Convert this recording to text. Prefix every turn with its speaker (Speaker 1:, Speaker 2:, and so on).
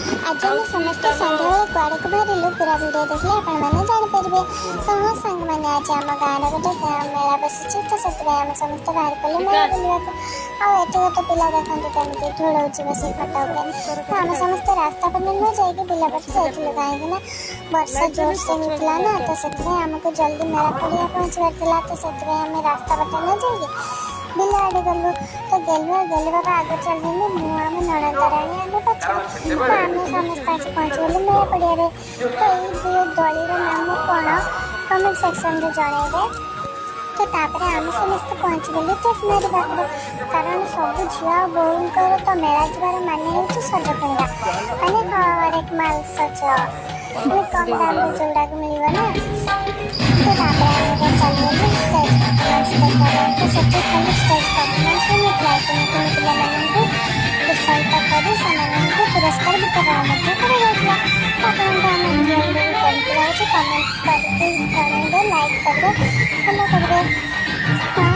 Speaker 1: आज आम समस्त सन्ध्या कुआड़े को बाहर पूरा वीडियो देखले आपने जानीपर। तो हाँ सांग मैंने आज आम गाँव गोटे मेला बसी तो से आम समस्त बाहर कले मेला बुलवाक आठ गोटे पिला देखते कमी ढोल बस खटा उपर। तो आम समस्त रास्ता पर न जाइए बिला पटे जाइलु कहीं वर्षा जोर से होता ना तो से आमको जल्दी मेला पड़िया पहुँचवार था। तो से रास्ता पटे न जाइए बिला आड़े गलु तो गेलुआ आगे चल रही मुझे नणंदराणी आगे पछे। तो आम समस्त आज पहुँचगलु मेला पड़िया। तो ये दलीर नाम कौन कमेंट सेक्शन में जनइबे। तो तापर आम समस्त पहुँचगलु स्टेशनरी पाखर कारण सब झील बोर तो मेला जीवार माने हो सज पिंधा मैंने हर एक माल सज कम दाम जोड़ा मिल ना। तो तापर चलगलु स्टेज परफॉर्मेंस देखा। तो से खाली स्टेज परफॉर्मेंस पिलाମାନଙ୍କୁ उत्साहित कर पुरस्कार वितरण कराइला। आपको आम वीडियो कमेंट करके लाइक करेंगे फॉलो करेंगे।